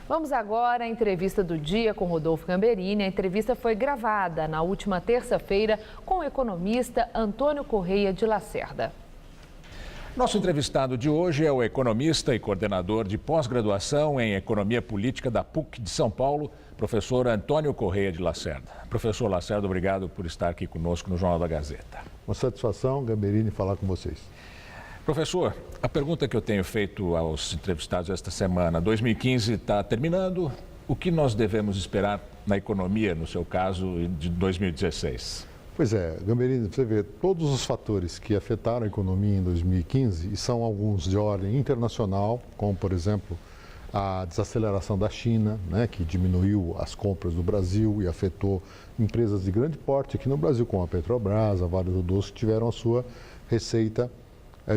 Vamos agora à entrevista do dia com Rodolfo Gamberini. A entrevista foi gravada na última terça-feira com o economista Antônio Correia de Lacerda. Nosso entrevistado de hoje é o economista e coordenador de pós-graduação em Economia Política da PUC de São Paulo, professor Antônio Correia de Lacerda. Professor Lacerda, obrigado por estar aqui conosco no Jornal da Gazeta. Uma satisfação, Gamberini, falar com vocês. Professor, a pergunta que eu tenho feito aos entrevistados esta semana, 2015 está terminando, o que nós devemos esperar na economia, no seu caso, de 2016? Pois é, Gamberini, você vê todos os fatores que afetaram a economia em 2015, e são alguns de ordem internacional, como, por exemplo, a desaceleração da China, né, que diminuiu as compras do Brasil e afetou empresas de grande porte aqui no Brasil, como a Petrobras, a Vale do Doce, que tiveram a sua receita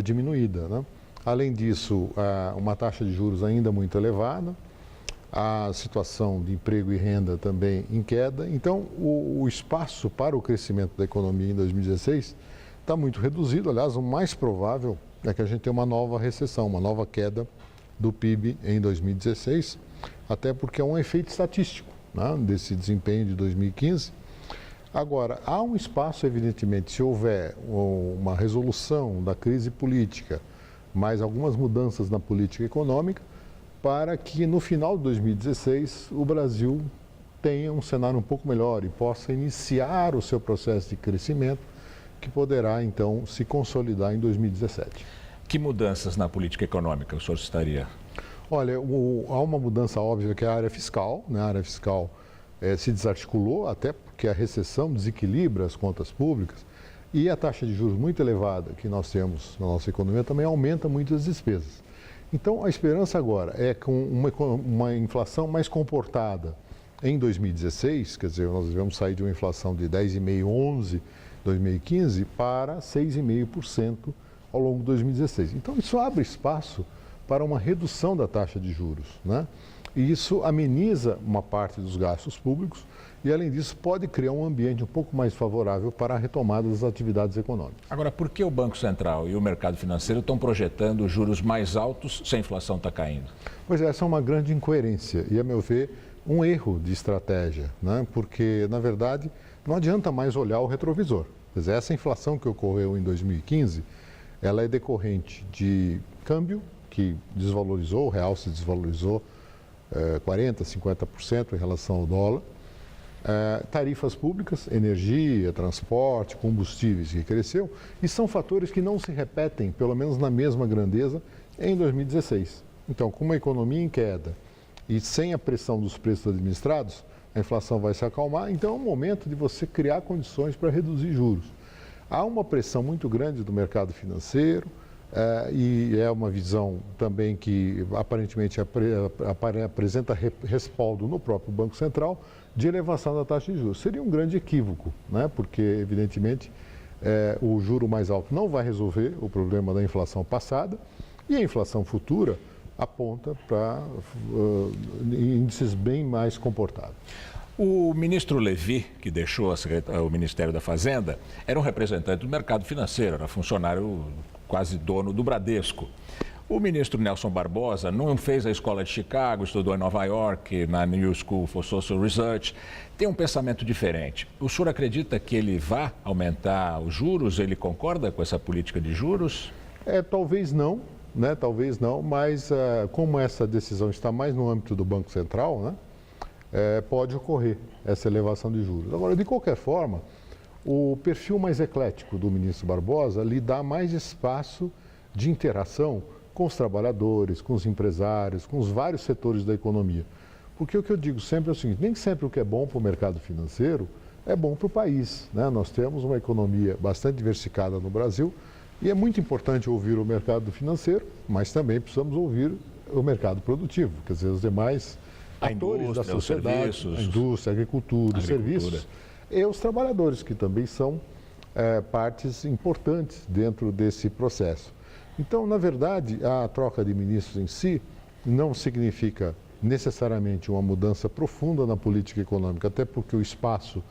diminuída, né? Além disso, uma taxa de juros ainda muito elevada, a situação de emprego e renda também em queda. Então, o espaço para o crescimento da economia em 2016 está muito reduzido. Aliás, o mais provável é que a gente tenha uma nova recessão, uma nova queda do PIB em 2016, até porque é um efeito estatístico, né, desse desempenho de 2015. Agora, há um espaço, evidentemente, se houver uma resolução da crise política, mais algumas mudanças na política econômica, para que no final de 2016 o Brasil tenha um cenário um pouco melhor e possa iniciar o seu processo de crescimento, que poderá então se consolidar em 2017. Que mudanças na política econômica o senhor estaria? Olha, há uma mudança óbvia que é a área fiscal, né? A área fiscal se desarticulou, até porque a recessão desequilibra as contas públicas e a taxa de juros muito elevada que nós temos na nossa economia também aumenta muito as despesas. Então, a esperança agora é com uma inflação mais comportada em 2016, quer dizer, nós devemos sair de uma inflação de 10,5%, 11% em 2015 para 6,5% ao longo de 2016. Então, isso abre espaço para uma redução da taxa de juros, né? E isso ameniza uma parte dos gastos públicos e, além disso, pode criar um ambiente um pouco mais favorável para a retomada das atividades econômicas. Agora, por que o Banco Central e o mercado financeiro estão projetando juros mais altos se a inflação está caindo? Pois é, essa é uma grande incoerência e, a meu ver, um erro de estratégia, né? Porque, na verdade, não adianta mais olhar o retrovisor. Quer dizer, essa inflação que ocorreu em 2015, ela é decorrente de câmbio, que desvalorizou, o real se desvalorizou 40%, 50% em relação ao dólar, tarifas públicas, energia, transporte, combustíveis, que cresceu, e são fatores que não se repetem, pelo menos na mesma grandeza, em 2016. Então, com uma economia em queda e sem a pressão dos preços administrados, a inflação vai se acalmar, então é um momento de você criar condições para reduzir juros. Há uma pressão muito grande do mercado financeiro, e é uma visão também que aparentemente apresenta respaldo no próprio Banco Central de elevação da taxa de juros. Seria um grande equívoco, né? Porque, evidentemente, o juro mais alto não vai resolver o problema da inflação passada e a inflação futura aponta para índices bem mais comportados. O ministro Levi, que deixou o Ministério da Fazenda, era um representante do mercado financeiro, era funcionário quase dono do Bradesco. O ministro Nelson Barbosa não fez a escola de Chicago, estudou em Nova York, na New School for Social Research, tem um pensamento diferente. O senhor acredita que ele vá aumentar os juros? Ele concorda com essa política de juros? Talvez não, né? Talvez não, mas como essa decisão está mais no âmbito do Banco Central, né? Pode ocorrer essa elevação de juros. Agora, de qualquer forma, o perfil mais eclético do ministro Barbosa lhe dá mais espaço de interação com os trabalhadores, com os empresários, com os vários setores da economia. Porque o que eu digo sempre é o seguinte, nem sempre o que é bom para o mercado financeiro é bom para o país, né? Nós temos uma economia bastante diversificada no Brasil e é muito importante ouvir o mercado financeiro, mas também precisamos ouvir o mercado produtivo, quer dizer, os demais atores da sociedade, a indústria, a agricultura, os serviços e os trabalhadores, que também são partes importantes dentro desse processo. Então, na verdade, a troca de ministros em si não significa necessariamente uma mudança profunda na política econômica, até porque o espaço,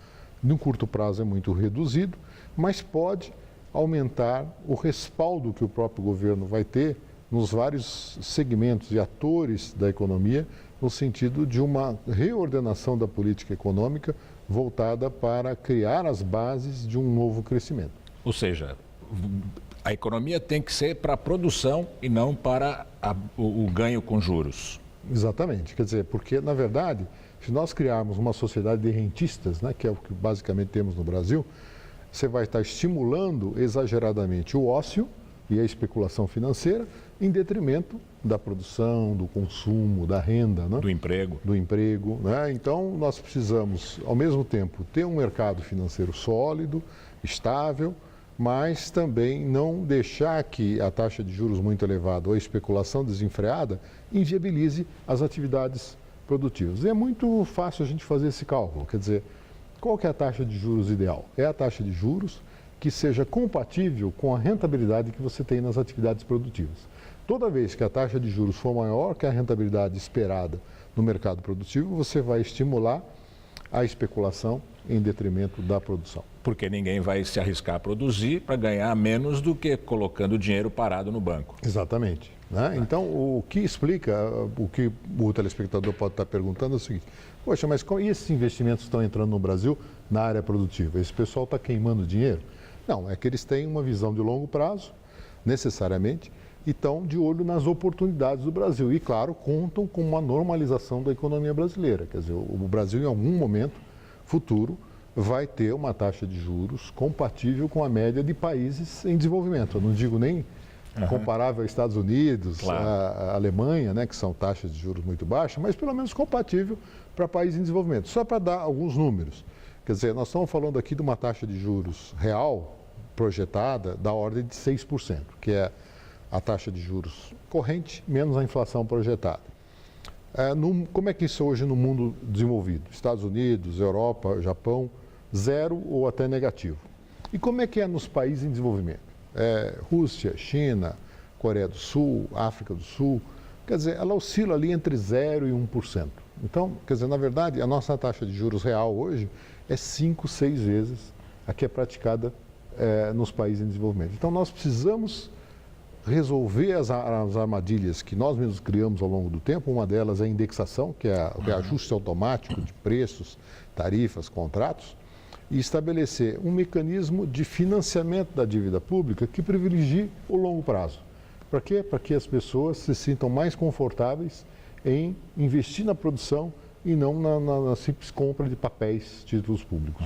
no curto prazo, é muito reduzido, mas pode aumentar o respaldo que o próprio governo vai ter nos vários segmentos e atores da economia no sentido de uma reordenação da política econômica voltada para criar as bases de um novo crescimento. Ou seja, a economia tem que ser para a produção e não para o ganho com juros. Exatamente, quer dizer, porque na verdade, se nós criarmos uma sociedade de rentistas, né, que é o que basicamente temos no Brasil, você vai estar estimulando exageradamente o ócio e a especulação financeira em detrimento da produção, do consumo, da renda, né? Do emprego, né? Então, nós precisamos, ao mesmo tempo, ter um mercado financeiro sólido, estável, mas também não deixar que a taxa de juros muito elevada ou a especulação desenfreada inviabilize as atividades produtivas. E é muito fácil a gente fazer esse cálculo, quer dizer, qual que é a taxa de juros ideal? É a taxa de juros que seja compatível com a rentabilidade que você tem nas atividades produtivas. Toda vez que a taxa de juros for maior que a rentabilidade esperada no mercado produtivo, você vai estimular a especulação em detrimento da produção. Porque ninguém vai se arriscar a produzir para ganhar menos do que colocando dinheiro parado no banco. Exatamente, né? Então, o que explica, o que o telespectador pode estar perguntando é o seguinte: poxa, mas e esses investimentos estão entrando no Brasil na área produtiva? Esse pessoal está queimando dinheiro? Não, é que eles têm uma visão de longo prazo, necessariamente, e estão de olho nas oportunidades do Brasil. E, claro, contam com uma normalização da economia brasileira. Quer dizer, o Brasil, em algum momento futuro, vai ter uma taxa de juros compatível com a média de países em desenvolvimento. Eu não digo nem comparável aos Estados Unidos, claro, a Alemanha, né, que são taxas de juros muito baixas, mas pelo menos compatível para países em desenvolvimento. Só para dar alguns números. Quer dizer, nós estamos falando aqui de uma taxa de juros real projetada da ordem de 6%, que é a taxa de juros corrente menos a inflação projetada. Como é que isso é hoje no mundo desenvolvido? Estados Unidos, Europa, Japão, zero ou até negativo. E como é que é nos países em desenvolvimento? Rússia, China, Coreia do Sul, África do Sul. Quer dizer, ela oscila ali entre 0% e 1%. Então, quer dizer, na verdade, a nossa taxa de juros real hoje é 5, 6 vezes a que é praticada nos países em desenvolvimento. Então, nós precisamos resolver as armadilhas que nós mesmos criamos ao longo do tempo. Uma delas é a indexação, que é o ajuste automático de preços, tarifas, contratos, e estabelecer um mecanismo de financiamento da dívida pública que privilegie o longo prazo. Para quê? Para que as pessoas se sintam mais confortáveis em investir na produção e não na simples compra de papéis, títulos públicos.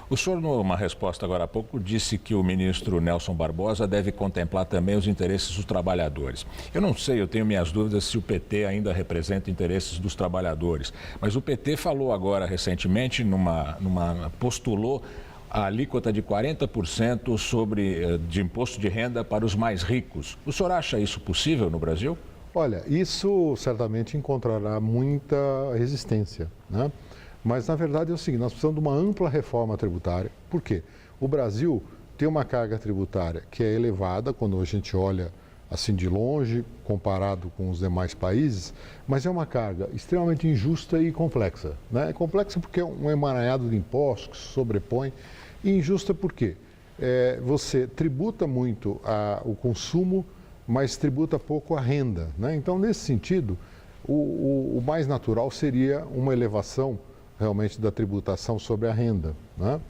O senhor, numa resposta agora há pouco, disse que o ministro Nelson Barbosa deve contemplar também os interesses dos trabalhadores. Eu não sei, eu tenho minhas dúvidas se o PT ainda representa interesses dos trabalhadores, mas o PT falou agora recentemente, postulou a alíquota de 40% de imposto de renda para os mais ricos. O senhor acha isso possível no Brasil? Olha, isso certamente encontrará muita resistência, né? Mas, na verdade, é o seguinte, nós precisamos de uma ampla reforma tributária. Por quê? O Brasil tem uma carga tributária que é elevada quando a gente olha assim de longe, comparado com os demais países, mas é uma carga extremamente injusta e complexa, né? É complexa porque é um emaranhado de impostos que se sobrepõe, e injusta por quê? Você tributa muito o consumo, mas tributa pouco a renda, né? Então, nesse sentido, o mais natural seria uma elevação realmente da tributação sobre a renda, né?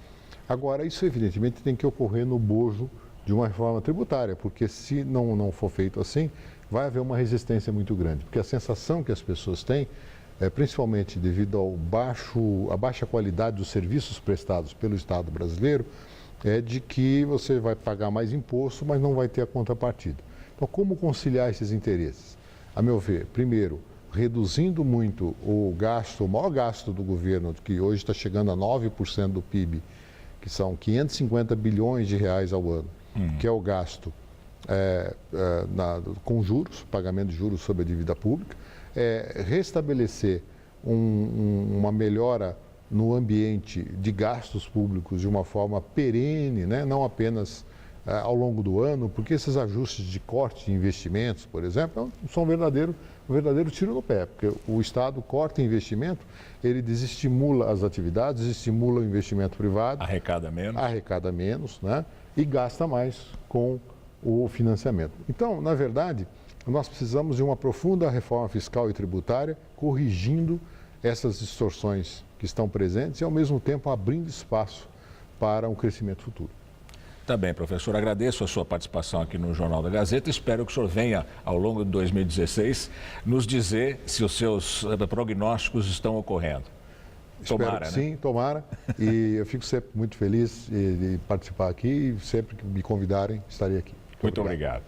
Agora, isso evidentemente tem que ocorrer no bojo de uma reforma tributária, porque se não for feito assim, vai haver uma resistência muito grande, porque a sensação que as pessoas têm, principalmente devido à baixa qualidade dos serviços prestados pelo Estado brasileiro, é de que você vai pagar mais imposto, mas não vai ter a contrapartida. Então, como conciliar esses interesses? A meu ver, primeiro, reduzindo muito o maior gasto do governo, que hoje está chegando a 9% do PIB, que são 550 bilhões de reais ao ano, que é o gasto com juros, pagamento de juros sobre a dívida pública, restabelecer uma melhora no ambiente de gastos públicos de uma forma perene, né? Não apenas ao longo do ano, porque esses ajustes de corte de investimentos, por exemplo, são um verdadeiro tiro no pé, porque o Estado corta investimento, ele desestimula as atividades, desestimula o investimento privado. Arrecada menos, né? E gasta mais com o financiamento. Então, na verdade, Nós precisamos de uma profunda reforma fiscal e tributária, corrigindo essas distorções que estão presentes e, ao mesmo tempo, abrindo espaço para um crescimento futuro. Tá bem, professor. Agradeço a sua participação aqui no Jornal da Gazeta. Espero que o senhor venha, ao longo de 2016, nos dizer se os seus prognósticos estão ocorrendo. Tomara, Espero que sim, tomara. E eu fico sempre muito feliz de participar aqui e sempre que me convidarem, estarei aqui. Muito obrigado.